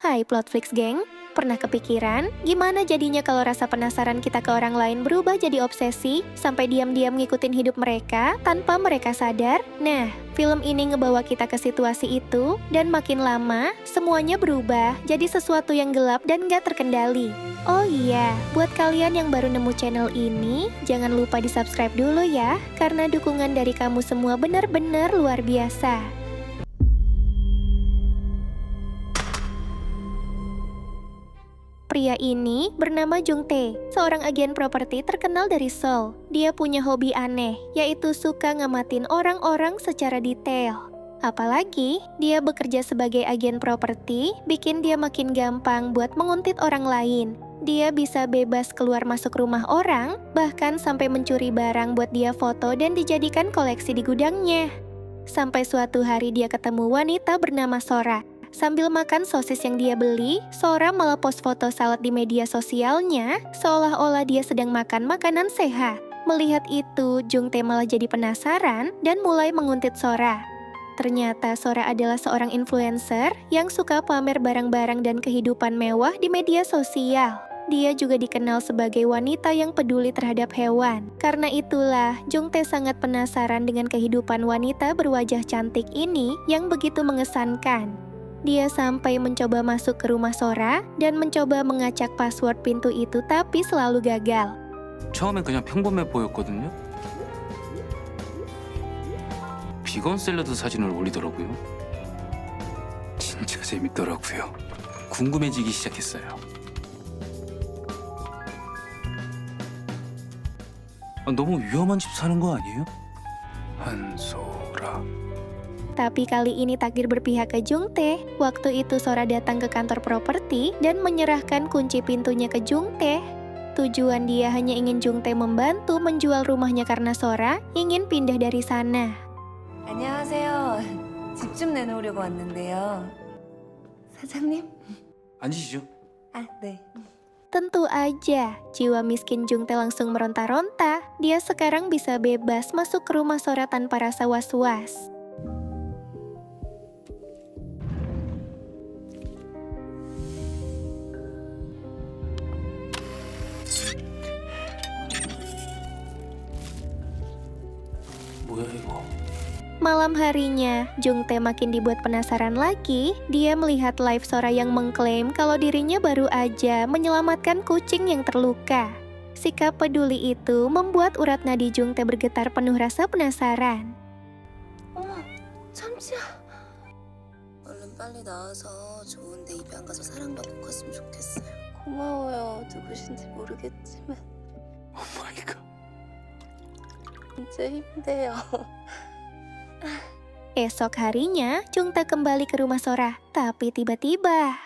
Hai Plotflix geng, pernah kepikiran gimana jadinya kalau rasa penasaran kita ke orang lain berubah jadi obsesi sampai diam-diam ngikutin hidup mereka tanpa mereka sadar? Nah, film ini ngebawa kita ke situasi itu dan makin lama semuanya berubah jadi sesuatu yang gelap dan gak terkendali. Oh iya, buat kalian yang baru nemu channel ini, jangan lupa di-subscribe dulu ya, karena dukungan dari kamu semua benar-benar luar biasa. Pria ini bernama Jung Tae, seorang agen properti terkenal dari Seoul. Dia punya hobi aneh, yaitu suka ngamatin orang-orang secara detail. Apalagi, dia bekerja sebagai agen properti, bikin dia makin gampang buat menguntit orang lain. Dia bisa bebas keluar masuk rumah orang, bahkan sampai mencuri barang buat dia foto dan dijadikan koleksi di gudangnya. Sampai suatu hari dia ketemu wanita bernama Sora. Sambil makan sosis yang dia beli, Sora malah post foto salad di media sosialnya, seolah-olah dia sedang makan makanan sehat. Melihat itu, Jung Tae malah jadi penasaran dan mulai menguntit Sora. Ternyata Sora adalah seorang influencer yang suka pamer barang-barang dan kehidupan mewah di media sosial. Dia juga dikenal sebagai wanita yang peduli terhadap hewan. Karena itulah, Jung Tae sangat penasaran dengan kehidupan wanita berwajah cantik ini yang begitu mengesankan. Dia sampai mencoba masuk ke rumah Sora dan mencoba mengacak password pintu itu tapi selalu gagal. 처음엔 그냥 평범해 보였거든요. 비건 샐러드 사진을 올리더라고요. 진짜 재밌더라고요. 궁금해지기 시작했어요. 너무 위험한 집 사는 거 아니에요? 한소라. Tapi kali ini takdir berpihak ke Jung Tae. Waktu itu Sora datang ke kantor properti dan menyerahkan kunci pintunya ke Jung Tae. Tujuan dia hanya ingin Jung Tae membantu menjual rumahnya karena Sora ingin pindah dari sana. 안녕하세요. 집 좀 내놓으려고 왔는데요. 사장님? 앉으시죠. 아, 네. Tentu aja, jiwa miskin Jung Tae langsung meronta-ronta. Dia sekarang bisa bebas masuk ke rumah Sora tanpa rasa was-was. 뭐야 이거? Malam harinya, Jung Tae makin dibuat penasaran lagi. Dia melihat live Sora yang mengklaim kalau dirinya baru aja menyelamatkan kucing yang terluka. Sikap peduli itu membuat urat nadi Jung Tae bergetar penuh rasa penasaran. 어머, 참치야. 얼른 빨리 나와서 좋은데 입양 가서 사랑받고 컸으면 좋겠어요. 고마워요. 누구신지 모르겠지만 오 마이 갓. 진짜 힘내요. Esok harinya, Jung Tae kembali ke rumah Sora. Tapi tiba-tiba...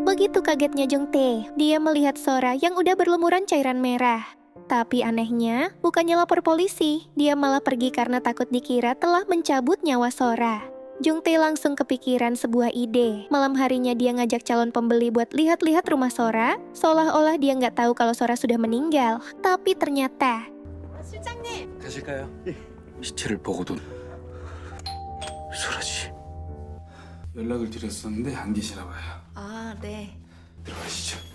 Begitu kagetnya Jung Tae, dia melihat Sora yang udah berlumuran cairan merah. Tapi anehnya, bukannya lapor polisi, dia malah pergi karena takut dikira telah mencabut nyawa Sora. Jung Tae langsung kepikiran sebuah ide. Malam harinya dia ngajak calon pembeli buat lihat-lihat rumah Sora, seolah-olah dia nggak tahu kalau Sora sudah meninggal. Tapi ternyata... 실장님! 가실까요? 시체를 보고도 소라지. 연락을 드렸었는데 안 계시나 봐요. 아, 네. 들어가시죠.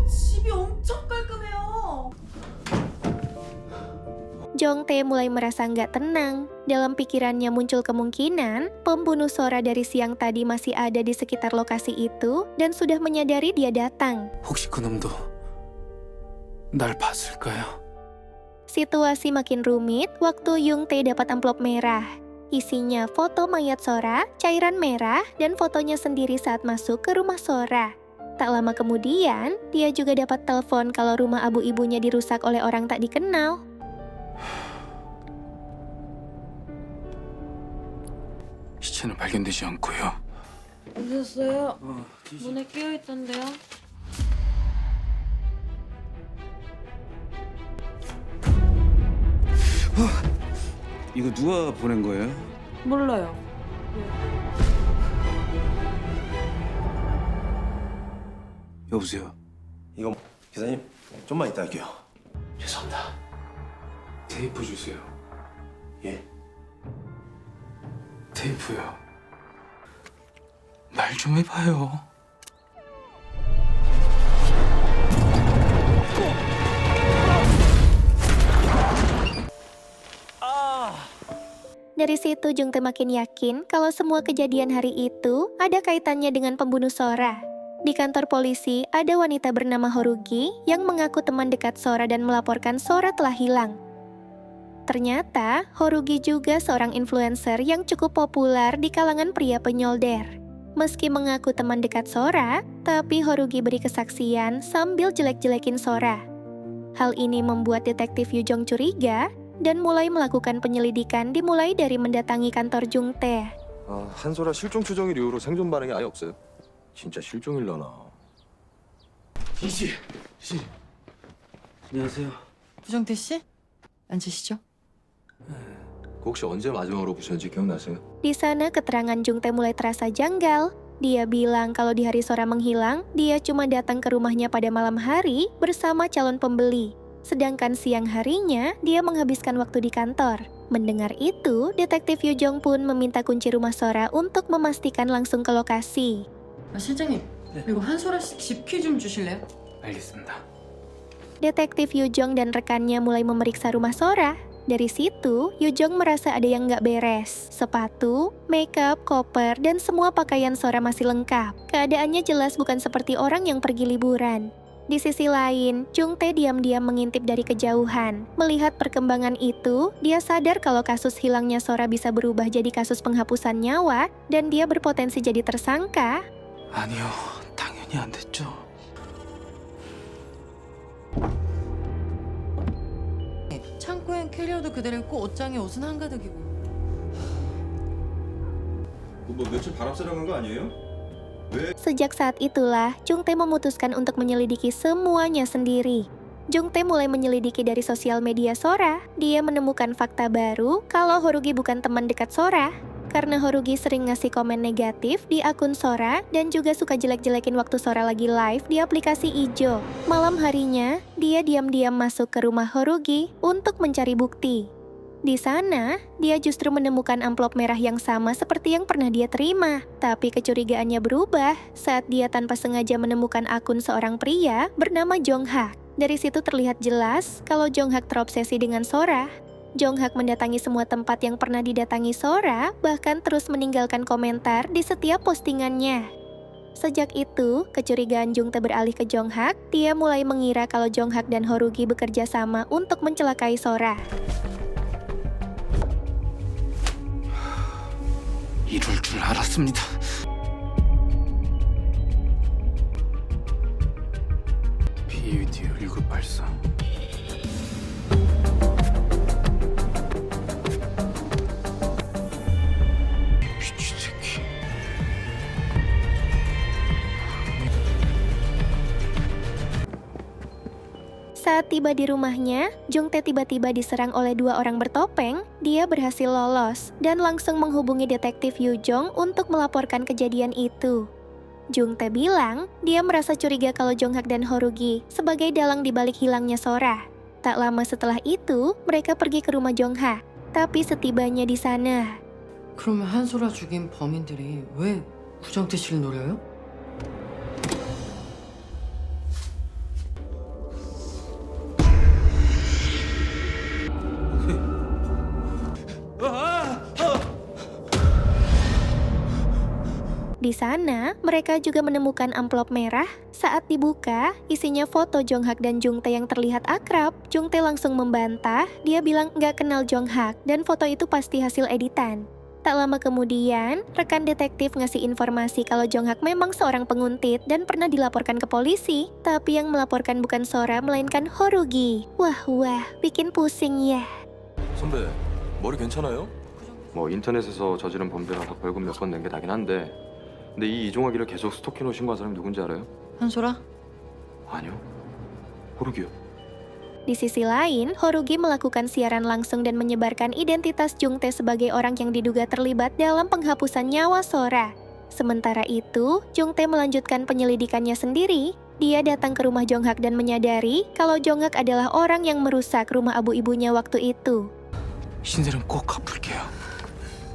집이 엄청 깔끔해요. Jung Tae mulai merasa nggak tenang. Dalam pikirannya muncul kemungkinan pembunuh Sora dari siang tadi masih ada di sekitar lokasi itu dan sudah menyadari dia datang. 혹시 그 놈도 날 봤을까요? Situasi makin rumit waktu Jung Tae dapat amplop merah. Isinya foto mayat Sora, cairan merah, dan fotonya sendiri saat masuk ke rumah Sora. Tak lama kemudian, dia juga dapat telepon kalau rumah abu ibunya dirusak oleh orang tak dikenal. 시체는 발견되지 않고요. 오셨어요? 문에 끼어 있던데요. 이거 누가 보낸 거예요? 몰라요. 여보세요. 이거 기사님 좀만 이따 할게요. 죄송합니다. 테이프 주세요. 예. 테이프요. 말 좀 해봐요. Dari situ Jungtae makin yakin kalau semua kejadian hari itu ada kaitannya dengan pembunuh Sora. Di kantor polisi ada wanita bernama Horugi yang mengaku teman dekat Sora dan melaporkan Sora telah hilang. Ternyata Horugi juga seorang influencer yang cukup populer di kalangan pria penyolder. Meski mengaku teman dekat Sora, tapi Horugi beri kesaksian sambil jelek-jelekin Sora. Hal ini membuat detektif Yujong curiga dan mulai melakukan penyelidikan dimulai dari mendatangi kantor Jungtae. 한솔아 실종 추정일 이후로 생존 반응이 아예 없어요. 진짜 실종일라나. 이씨. 안녕하세요. 부정태 씨? 앉으시죠. 그 혹시 언제 마지막으로 보셨는지 기억나세요? Di sana keterangan Jungtae mulai terasa janggal. Dia bilang kalau di hari Sora menghilang, dia cuma datang ke rumahnya pada malam hari bersama calon pembeli. Sedangkan siang harinya, dia menghabiskan waktu di kantor. Mendengar itu, detektif Yujong pun meminta kunci rumah Sora untuk memastikan langsung ke lokasi. 실장님, 그리고 한소라 씨 집 키 좀 주실래요? 알겠습니다. Detektif Yujong dan rekannya mulai memeriksa rumah Sora. Dari situ, Yujong merasa ada yang nggak beres. Sepatu, makeup, koper, dan semua pakaian Sora masih lengkap. Keadaannya jelas bukan seperti orang yang pergi liburan. Di sisi lain, Jungtae diam-diam mengintip dari kejauhan. Melihat perkembangan itu, dia sadar kalau kasus hilangnya Sora bisa berubah jadi kasus penghapusan nyawa, dan dia berpotensi jadi tersangka. 아니요, 당연히 안 됐죠. 창고엔 캐리어도 그대로 있고 옷장에 옷은 한가득이고. 뭐 며칠 바람쐬러 거 아니에요? Sejak saat itulah, Jungtae memutuskan untuk menyelidiki semuanya sendiri. Jungtae mulai menyelidiki dari sosial media Sora. Dia menemukan fakta baru kalau Horugi bukan teman dekat Sora. Karena Horugi sering ngasih komen negatif di akun Sora dan juga suka jelek-jelekin waktu Sora lagi live di aplikasi Ijo. Malam harinya, dia diam-diam masuk ke rumah Horugi untuk mencari bukti. Di sana, dia justru menemukan amplop merah yang sama seperti yang pernah dia terima. Tapi kecurigaannya berubah saat dia tanpa sengaja menemukan akun seorang pria bernama Jonghak. Dari situ terlihat jelas kalau Jonghak terobsesi dengan Sora. Jonghak mendatangi semua tempat yang pernah didatangi Sora, bahkan terus meninggalkan komentar di setiap postingannya. Sejak itu, kecurigaan Jungtae beralih ke Jonghak. Dia mulai mengira kalau Jonghak dan Horugi bekerja sama untuk mencelakai Sora. 이럴 줄 알았습니다. PUD 1984. 미친 새끼. Saat tiba di rumahnya, Jungtae tiba-tiba diserang oleh dua orang bertopeng. Dia berhasil lolos dan langsung menghubungi detektif Yujong untuk melaporkan kejadian itu. Jungtae bilang dia merasa curiga kalau Jonghak dan Horugi sebagai dalang di balik hilangnya Sora. Tak lama setelah itu, mereka pergi ke rumah Jonghak. Tapi setibanya di sana, 그러면 한소라 죽인 범인들이 왜 부정태 씨를 노려요? di sana mereka juga menemukan amplop merah. Saat dibuka, isinya foto Jonghak dan Jungtae yang terlihat akrab. Jungtae langsung membantah, dia bilang nggak kenal Jonghak dan foto itu pasti hasil editan. Tak lama kemudian, rekan detektif ngasih informasi kalau Jonghak memang seorang penguntit dan pernah dilaporkan ke polisi. Tapi yang melaporkan bukan Sora, melainkan Horugi. Wah, bikin pusing ya. 선배 머리 괜찮아요? 뭐 인터넷에서 저지른 범죄라서 벌금 몇 번 낸 게 나긴 한데 근데 이 이종학이를 계속 스토킹으로 신고한 사람이 누군지 알아요? 한소라? 아니요. 호르기요. Di sisi lain, Horugi melakukan siaran langsung dan menyebarkan identitas Jungtae sebagai orang yang diduga terlibat dalam penghapusan nyawa Sora. Sementara itu, Jungtae melanjutkan penyelidikannya sendiri. Dia datang ke rumah Jonghak dan menyadari kalau Jonghak adalah orang yang merusak rumah abu ibunya waktu itu. 신세는 꼭 갚을게요.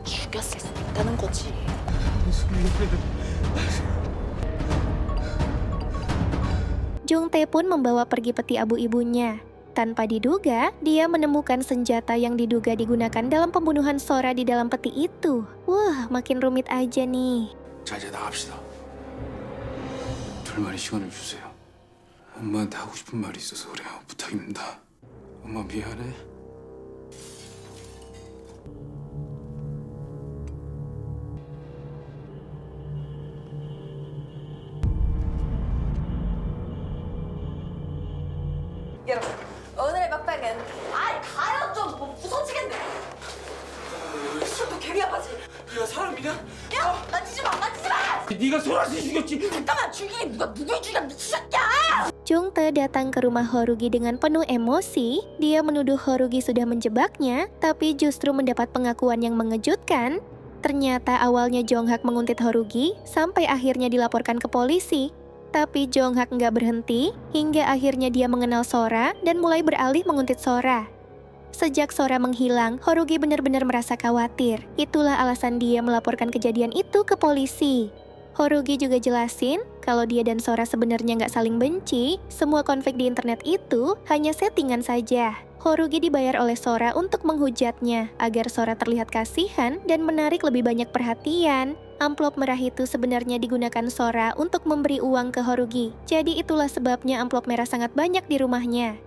죽였을 수도 있다는 거지. Jung-tae pun membawa pergi peti abu ibunya. Tanpa diduga, dia menemukan senjata yang diduga digunakan dalam pembunuhan Sora di dalam peti itu. Wah, makin rumit aja nih. 자, 이제 나갑시다. 둘만의 시간을 주세요. 엄마한테 하고 싶은 말이 있어서 그래요. 부탁입니다. 엄마 미안해. 여러분, 오늘의 먹방은 가요 좀 부서지겠네. 술도 개미야바지. 네가 사람이냐? 야, 만지지 마. 네가 소라씨 죽였지. 잠깐만, 죽이긴 누굴 죽여, 미친 새끼야. Jung-tae datang ke rumah Horugi dengan penuh emosi. Dia menuduh Horugi sudah menjebaknya, tapi justru mendapat pengakuan yang mengejutkan. Ternyata awalnya Jonghak menguntit Horugi sampai akhirnya dilaporkan ke polisi. Tapi Jonghak nggak berhenti, hingga akhirnya dia mengenal Sora dan mulai beralih menguntit Sora. Sejak Sora menghilang, Horugi benar-benar merasa khawatir. Itulah alasan dia melaporkan kejadian itu ke polisi. Horugi juga jelasin kalau dia dan Sora sebenarnya nggak saling benci. Semua konflik di internet itu hanya settingan saja. Horugi dibayar oleh Sora untuk menghujatnya agar Sora terlihat kasihan dan menarik lebih banyak perhatian. Amplop merah itu sebenarnya digunakan Sora untuk memberi uang ke Horugi. Jadi itulah sebabnya amplop merah sangat banyak di rumahnya.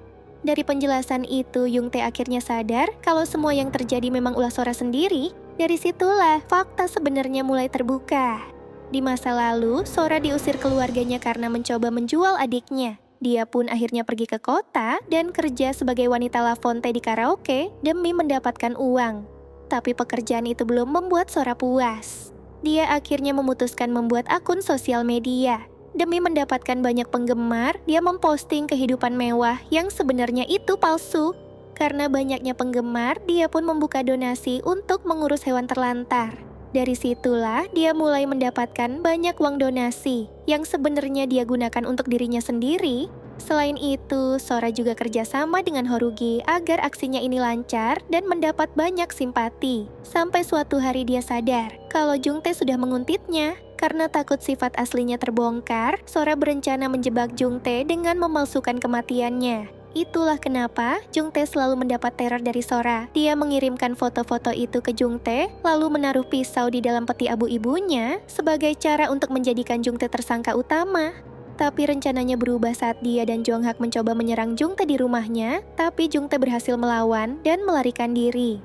Dari penjelasan itu, Jung-tae akhirnya sadar kalau semua yang terjadi memang ulah Sora sendiri. Dari situlah fakta sebenarnya mulai terbuka. Di masa lalu, Sora diusir keluarganya karena mencoba menjual adiknya. Dia pun akhirnya pergi ke kota dan kerja sebagai wanita La Fonte di karaoke demi mendapatkan uang. Tapi pekerjaan itu belum membuat Sora puas. Dia akhirnya memutuskan membuat akun sosial media. Demi mendapatkan banyak penggemar, dia memposting kehidupan mewah yang sebenarnya itu palsu. Karena banyaknya penggemar, dia pun membuka donasi untuk mengurus hewan terlantar. Dari situlah dia mulai mendapatkan banyak uang donasi yang sebenarnya dia gunakan untuk dirinya sendiri. Selain itu, Sora juga kerjasama dengan Horugi agar aksinya ini lancar dan mendapat banyak simpati. Sampai suatu hari dia sadar kalau Jung-tae sudah menguntitnya. Karena takut sifat aslinya terbongkar, Sora berencana menjebak Jung-tae dengan memalsukan kematiannya. Itulah kenapa Jung-tae selalu mendapat teror dari Sora. Dia mengirimkan foto-foto itu ke Jung-tae, lalu menaruh pisau di dalam peti abu ibunya sebagai cara untuk menjadikan Jung-tae tersangka utama. Tapi rencananya berubah saat dia dan Jonghak mencoba menyerang Jung-tae di rumahnya, tapi Jung-tae berhasil melawan dan melarikan diri.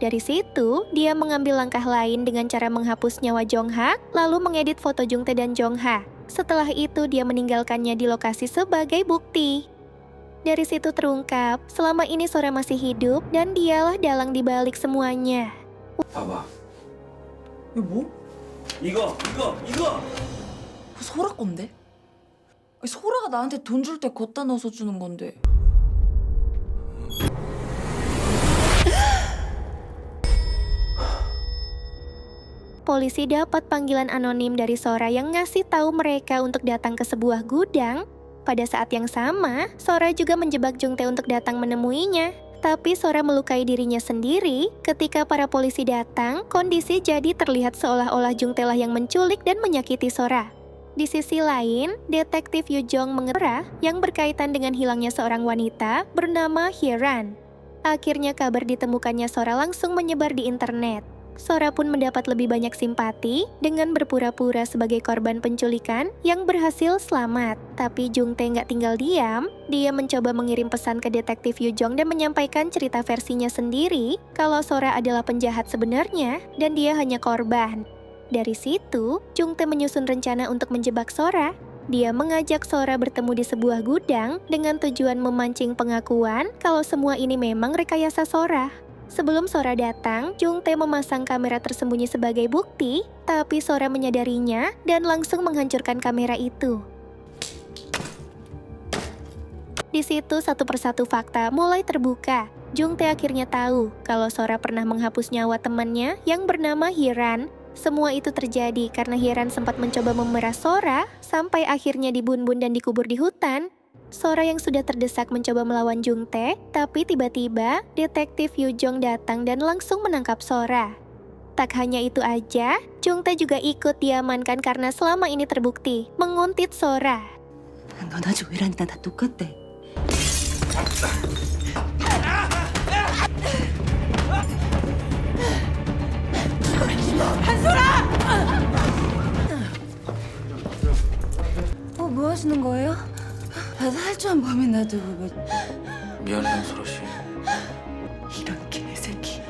Dari situ, dia mengambil langkah lain dengan cara menghapus nyawa Jonghak, lalu mengedit foto Jung-tae dan Jongha. Setelah itu, dia meninggalkannya di lokasi sebagai bukti. Dari situ terungkap, selama ini Sora masih hidup dan dialah dalang dibalik semuanya. 봐봐. 이거 뭐? 이거. 소라 건데? 아니, 소라가 나한테 돈 줄 때 걷다 넣어서 주는 건데. Polisi dapat panggilan anonim dari Sora yang ngasih tahu mereka untuk datang ke sebuah gudang. Pada saat yang sama, Sora juga menjebak Jung-tae untuk datang menemuinya. Tapi Sora melukai dirinya sendiri. Ketika para polisi datang, kondisi jadi terlihat seolah-olah Jung-tae lah yang menculik dan menyakiti Sora. Di sisi lain, detektif Yu Jong mengerah yang berkaitan dengan hilangnya seorang wanita bernama Hye-ran. Akhirnya kabar ditemukannya Sora langsung menyebar di internet. Sora pun mendapat lebih banyak simpati dengan berpura-pura sebagai korban penculikan yang berhasil selamat. Tapi Jung-tae nggak tinggal diam. Dia mencoba mengirim pesan ke detektif Yu Jong dan menyampaikan cerita versinya sendiri kalau Sora adalah penjahat sebenarnya dan dia hanya korban. Dari situ, Jung-tae menyusun rencana untuk menjebak Sora. Dia mengajak Sora bertemu di sebuah gudang dengan tujuan memancing pengakuan kalau semua ini memang rekayasa Sora. Sebelum Sora datang, Jung-tae memasang kamera tersembunyi sebagai bukti, tapi Sora menyadarinya dan langsung menghancurkan kamera itu. Di situ satu persatu fakta mulai terbuka. Jung-tae akhirnya tahu kalau Sora pernah menghapus nyawa temannya yang bernama Hye-ran. Semua itu terjadi karena Hyeran sempat mencoba memerah Sora sampai akhirnya dibunbun dan dikubur di hutan. Sora yang sudah terdesak mencoba melawan Jungtae, tapi tiba-tiba detektif Yujong datang dan langsung menangkap Sora. Tak hanya itu aja, Jungtae juga ikut diamankan karena selama ini terbukti menguntit Sora. 너나 조이랑이랑 다 똑같대. 뭐 하시는 거예요? 살좀 범인 놔두고 왜... 미안해요, 소라 씨. 이런 개새끼.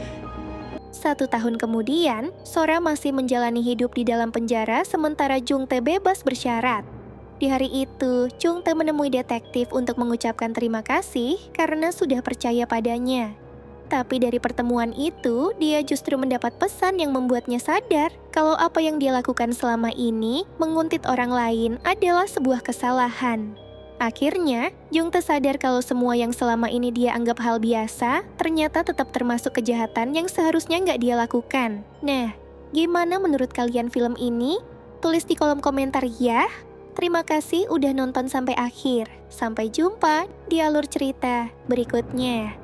1 tahun kemudian, Sora masih menjalani hidup di dalam penjara sementara Jungtae bebas bersyarat. Di hari itu, Jungtae menemui detektif untuk mengucapkan terima kasih karena sudah percaya padanya. Tapi dari pertemuan itu, dia justru mendapat pesan yang membuatnya sadar kalau apa yang dia lakukan selama ini, menguntit orang lain, adalah sebuah kesalahan. Akhirnya, Jungtae sadar kalau semua yang selama ini dia anggap hal biasa, ternyata tetap termasuk kejahatan yang seharusnya nggak dia lakukan. Nah, gimana menurut kalian film ini? Tulis di kolom komentar ya! Terima kasih udah nonton sampai akhir. Sampai jumpa di alur cerita berikutnya.